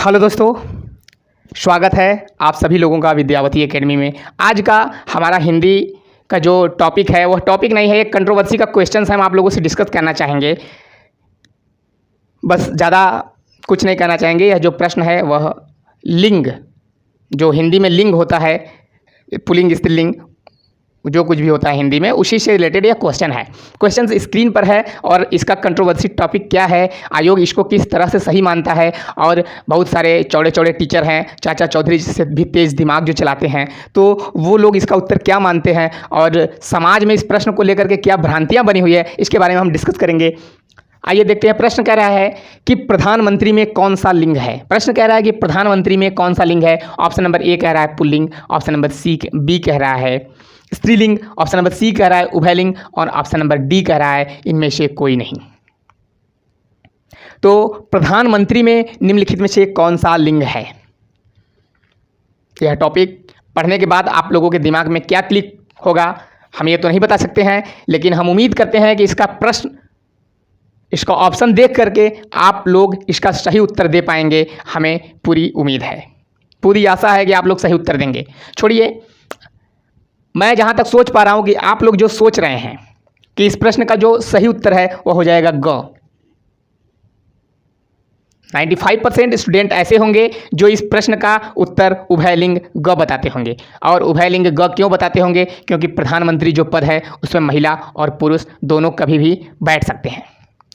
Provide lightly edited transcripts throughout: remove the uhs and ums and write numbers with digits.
Hello दोस्तों, स्वागत है आप सभी लोगों का विद्यावती एकेडमी में। आज का हमारा हिंदी का जो टॉपिक है वह टॉपिक नहीं है, एक कंट्रोवर्सी का क्वेश्चन हम आप लोगों से डिस्कस करना चाहेंगे। बस ज़्यादा कुछ नहीं कहना चाहेंगे। यह जो प्रश्न है वह लिंग, जो हिंदी में लिंग होता है, पुल्लिंग स्त्रीलिंग जो कुछ भी होता है हिंदी में, उसी से रिलेटेड यह क्वेश्चन है। क्वेश्चन स्क्रीन पर है और इसका कंट्रोवर्सी टॉपिक क्या है, आयोग इसको किस तरह से सही मानता है। और बहुत सारे चौड़े चौड़े टीचर हैं, चाचा चौधरी से भी तेज़ दिमाग जो चलाते हैं, तो वो लोग इसका उत्तर क्या मानते हैं और समाज में इस प्रश्न को लेकर के क्या भ्रांतियाँ बनी हुई है, इसके बारे में हम डिस्कस करेंगे। आइए देखते हैं। प्रश्न कह रहा है कि प्रधानमंत्री में कौन सा लिंग है। प्रश्न कह रहा है कि प्रधानमंत्री में कौन सा लिंग है। ऑप्शन नंबर ए कह रहा है पुल्लिंग, ऑप्शन नंबर बी कह रहा है स्त्रीलिंग, ऑप्शन नंबर सी कह रहा है उभयलिंग और ऑप्शन नंबर डी कह रहा है इनमें से कोई नहीं। तो प्रधानमंत्री में निम्नलिखित में से कौन सा लिंग है। यह टॉपिक पढ़ने के बाद आप लोगों के दिमाग में क्या क्लिक होगा हम ये तो नहीं बता सकते हैं, लेकिन हम उम्मीद करते हैं कि इसका प्रश्न, इसका ऑप्शन देख करके आप लोग इसका सही उत्तर दे पाएंगे। हमें पूरी उम्मीद है, पूरी आशा है कि आप लोग सही उत्तर देंगे। छोड़िए, मैं जहाँ तक सोच पा रहा हूँ कि आप लोग जो सोच रहे हैं कि इस प्रश्न का जो सही उत्तर है वह हो जाएगा ग। 95% स्टूडेंट ऐसे होंगे जो इस प्रश्न का उत्तर उभयलिंग ग बताते होंगे। और उभयलिंग ग क्यों बताते होंगे? क्योंकि प्रधानमंत्री जो पद है उसमें महिला और पुरुष दोनों कभी भी बैठ सकते हैं,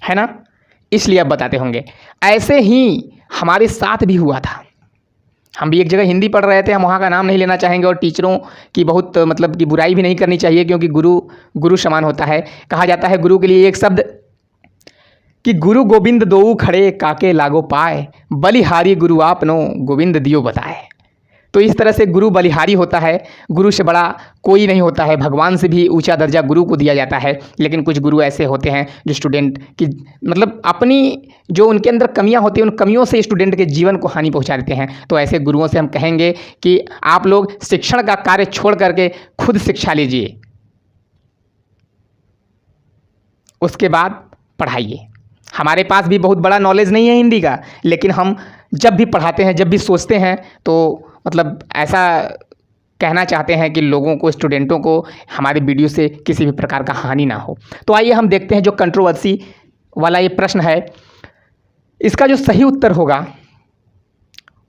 है ना, इसलिए अब बताते होंगे। ऐसे ही हमारे साथ भी हुआ था। हम भी एक जगह हिंदी पढ़ रहे थे, हम वहाँ का नाम नहीं लेना चाहेंगे और टीचरों की बहुत मतलब कि बुराई भी नहीं करनी चाहिए, क्योंकि गुरु समान होता है। कहा जाता है गुरु के लिए एक शब्द कि गुरु गोविंद दोऊ खड़े काके लागो पाए, बलिहारी गुरु आपनो गोविंद दियो बताए। तो इस तरह से गुरु बलिहारी होता है, गुरु से बड़ा कोई नहीं होता है, भगवान से भी ऊंचा दर्जा गुरु को दिया जाता है। लेकिन कुछ गुरु ऐसे होते हैं जो स्टूडेंट की मतलब अपनी जो उनके अंदर कमियां होती हैं उन कमियों से स्टूडेंट के जीवन को हानि पहुंचा देते हैं। तो ऐसे गुरुओं से हम कहेंगे कि आप लोग शिक्षण का कार्य छोड़ करके खुद शिक्षा लीजिए, उसके बाद पढ़ाइए। हमारे पास भी बहुत बड़ा नॉलेज नहीं है हिंदी का, लेकिन हम जब भी पढ़ाते हैं, जब भी सोचते हैं, तो मतलब ऐसा कहना चाहते हैं कि लोगों को, स्टूडेंटों को हमारे वीडियो से किसी भी प्रकार का हानि ना हो। तो आइए हम देखते हैं जो कंट्रोवर्सी वाला ये प्रश्न है, इसका जो सही उत्तर होगा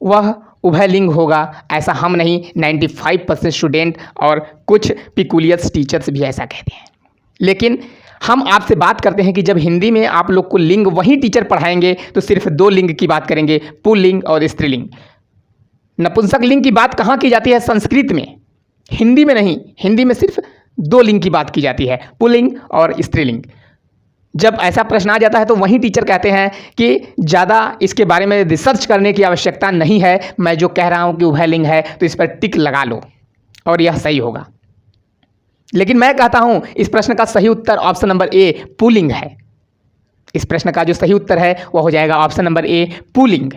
वह उभयलिंग होगा। ऐसा हम नहीं, 95% स्टूडेंट और कुछ पिकुलियस टीचर्स भी ऐसा कहते हैं। लेकिन हम आपसे बात करते हैं कि जब हिंदी में आप लोग को लिंग वही टीचर पढ़ाएंगे तो सिर्फ दो लिंग की बात करेंगे, पुल्लिंग और स्त्रीलिंग। नपुंसक लिंग की बात कहाँ की जाती है? संस्कृत में, हिंदी में नहीं। हिंदी में सिर्फ दो लिंग की बात की जाती है, पुल्लिंग और स्त्रीलिंग। जब ऐसा प्रश्न आ जाता है तो वही टीचर कहते हैं कि ज़्यादा इसके बारे में रिसर्च करने की आवश्यकता नहीं है, मैं जो कह रहा हूँ कि उभयलिंग है तो इस पर टिक लगा लो और यह सही होगा। लेकिन मैं कहता हूँ इस प्रश्न का सही उत्तर ऑप्शन नंबर ए पुल्लिंग है। इस प्रश्न का जो सही उत्तर है वह हो जाएगा ऑप्शन नंबर ए पुल्लिंग।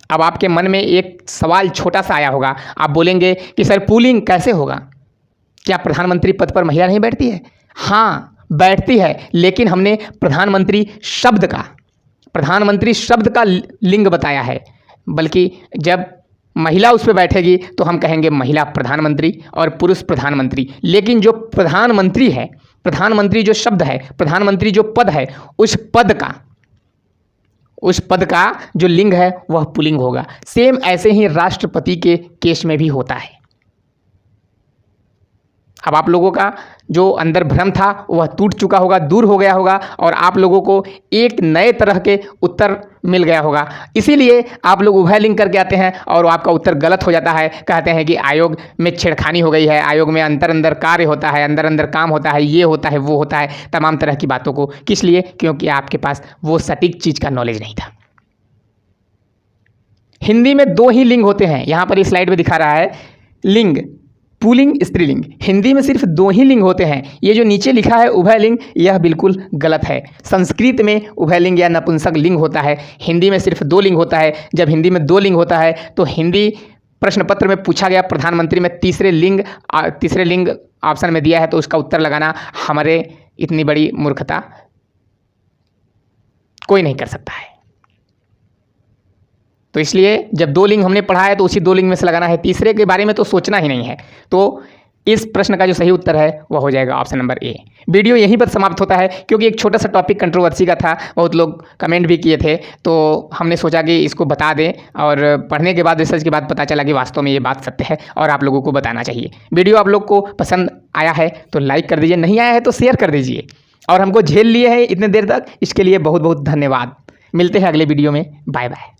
अब आपके मन में एक सवाल छोटा सा आया होगा, आप बोलेंगे कि सर पुल्लिंग कैसे होगा? क्या प्रधानमंत्री पद पर महिला नहीं बैठती है? हाँ, बैठती है, लेकिन हमने प्रधानमंत्री शब्द का लिंग बताया है। बल्कि जब महिला उस पर बैठेगी तो हम कहेंगे महिला प्रधानमंत्री और पुरुष प्रधानमंत्री। लेकिन जो प्रधानमंत्री है, प्रधानमंत्री जो शब्द है, प्रधानमंत्री जो पद है, उस पद का जो लिंग है वह पुल्लिंग होगा। सेम ऐसे ही राष्ट्रपति के केस में भी होता है। अब आप लोगों का जो अंदर भ्रम था वह टूट चुका होगा, दूर हो गया होगा और आप लोगों को एक नए तरह के उत्तर मिल गया होगा। इसीलिए आप लोग उभयलिंग करके आते हैं और आपका उत्तर गलत हो जाता है। कहते हैं कि आयोग में छेड़खानी हो गई है, आयोग में अंदर कार्य होता है, अंदर काम होता है, ये होता है, वो होता है, तमाम तरह की बातों को। किस लिए? क्योंकि आपके पास वो सटीक चीज़ का नॉलेज नहीं था। हिंदी में दो ही लिंग होते हैं, यहाँ पर इस स्लाइड में दिखा रहा है लिंग, पुल्लिंग स्त्रीलिंग। हिंदी में सिर्फ दो ही लिंग होते हैं। ये जो नीचे लिखा है उभयलिंग, यह बिल्कुल गलत है। संस्कृत में उभयलिंग या नपुंसक लिंग होता है, हिंदी में सिर्फ दो लिंग होता है। जब हिंदी में दो लिंग होता है तो हिंदी प्रश्न पत्र में पूछा गया प्रधानमंत्री में तीसरे लिंग ऑप्शन में दिया है, तो उसका उत्तर लगाना हमारे इतनी बड़ी मूर्खता कोई नहीं कर सकता है। तो इसलिए जब 2 लिंग हमने पढ़ा है तो उसी 2 लिंग में से लगाना है, तीसरे के बारे में तो सोचना ही नहीं है। तो इस प्रश्न का जो सही उत्तर है वह हो जाएगा ऑप्शन नंबर ए। वीडियो यहीं पर समाप्त होता है, क्योंकि एक छोटा सा टॉपिक कंट्रोवर्सी का था, बहुत लोग कमेंट भी किए थे, तो हमने सोचा कि इसको बता दें, और पढ़ने के बाद, रिसर्च के बाद पता चला कि वास्तव में ये बात सत्य है और आप लोगों को बताना चाहिए। वीडियो आप लोग को पसंद आया है तो लाइक कर दीजिए, नहीं आया है तो शेयर कर दीजिए, और हमको झेल लिए हैं इतने देर तक, इसके लिए बहुत बहुत धन्यवाद। मिलते हैं अगले वीडियो में, बाय बाय।